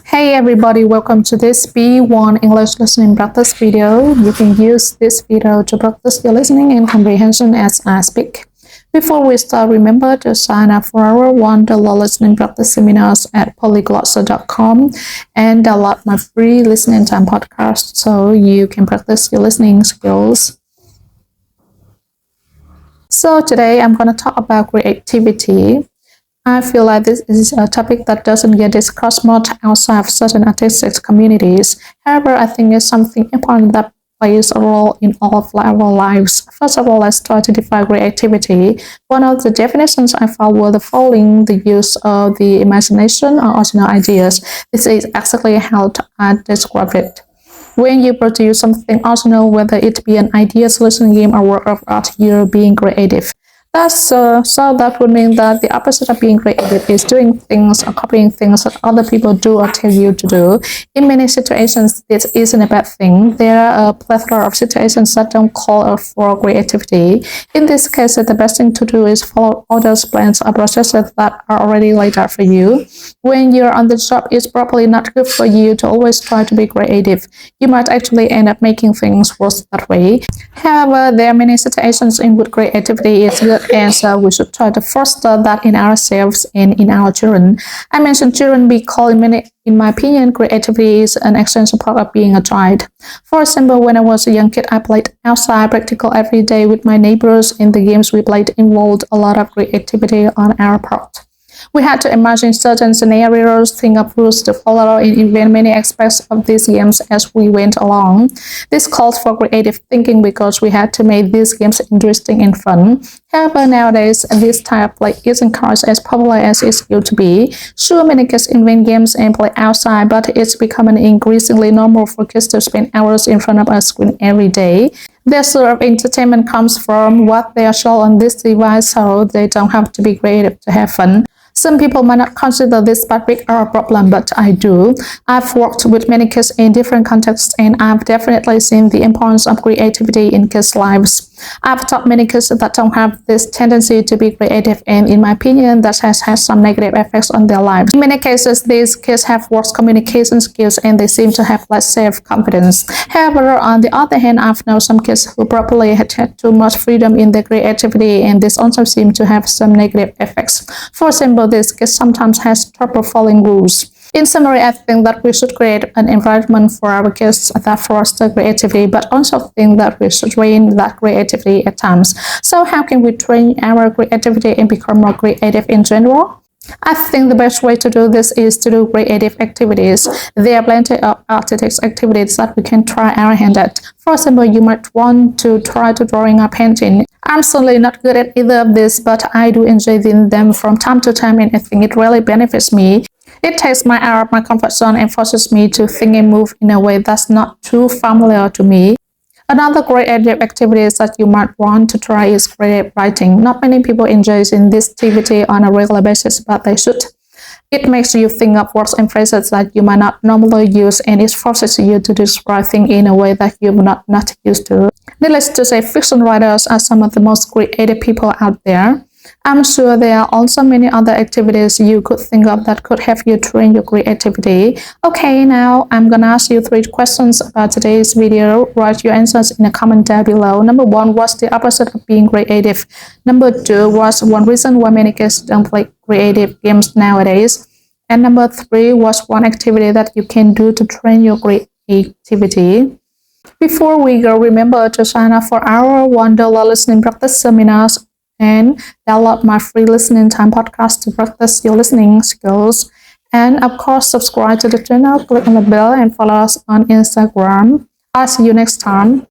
Hey everybody, welcome to this B1 English listening practice video. You can use this video to practice your listening and comprehension as I speak. Before we start, remember to sign up for our $1 listening practice seminars at polyglossa.com and download my free listening time podcast so you can practice your listening skills. So today I'm going to talk about creativity. I feel like this is a topic that doesn't get discussed much outside of certain artistic communities. However, I think it's something important that plays a role in all of our lives. First of all, let's try to define creativity. One of the definitions I found were the following: the use of the imagination or original ideas. This is exactly how I describe it. When you produce something original, whether it be an idea, solution, game, or work of art, you're being creative. So that would mean that the opposite of being creative is doing things or copying things that other people do or tell you to do. In many situations, this isn't a bad thing. There are a plethora of situations that don't call for creativity. In this case, the best thing to do is follow others' plans or processes that are already laid out for you. When you're on the job, it's probably not good for you to always try to be creative. You might actually end up making things worse that way. However, there are many situations in which creativity is good, and so we should try to foster that in ourselves and in our children. I mentioned children because in my opinion, creativity is an essential part of being a child. For example, when I was a young kid, I played outside practically every day with my neighbors, and the games we played involved a lot of creativity on our part. We had to imagine certain scenarios, think of rules to follow, and invent many aspects of these games as we went along. This called for creative thinking because we had to make these games interesting and fun. However, nowadays, this type of play isn't quite as popular as it used to be. Sure, many kids invent games and play outside, but it's becoming increasingly normal for kids to spend hours in front of a screen every day. Their sort of entertainment comes from what they are shown on this device, so they don't have to be creative to have fun. Some people might not consider this a big problem, but I do. I've worked with many kids in different contexts, and I've definitely seen the importance of creativity in kids' lives. I've taught many kids that don't have this tendency to be creative, and in my opinion, that has had some negative effects on their lives. In many cases, these kids have worse communication skills, and they seem to have less self-confidence. However, on the other hand, I've known some kids who probably had too much freedom in their creativity, and this also seems to have some negative effects. For example, these kids sometimes has trouble following rules. In summary, I think that we should create an environment for our kids that fosters creativity, but also think that we should train that creativity at times. So how can we train our creativity and become more creative in general? I think the best way to do this is to do creative activities. There are plenty of artistic activities that we can try our hand at. For example, you might want to try to drawing or painting. I'm certainly not good at either of this, but I do enjoy doing them from time to time, and I think it really benefits me. It takes me out of my comfort zone and forces me to think and move in a way that's not too familiar to me. Another creative activity that you might want to try is creative writing. Not many people enjoy in this activity on a regular basis, but they should. It makes you think of words and phrases that you might not normally use, and it forces you to describe things in a way that you're not used to. Needless to say, fiction writers are some of the most creative people out there. I'm sure there are also many other activities you could think of that could help you train your creativity. Okay, now I'm gonna ask you 3 questions about today's video. Write your answers in the comment down below. Number 1, what's the opposite of being creative? Number 2, what's one reason why many kids don't play creative games nowadays? And number 3, what's one activity that you can do to train your creativity? Before we go, remember to sign up for our $1 listening practice seminars and download my free listening time podcast to practice your listening skills. And of course, subscribe to the channel, click on the bell, and follow us on Instagram. I'll see you next time.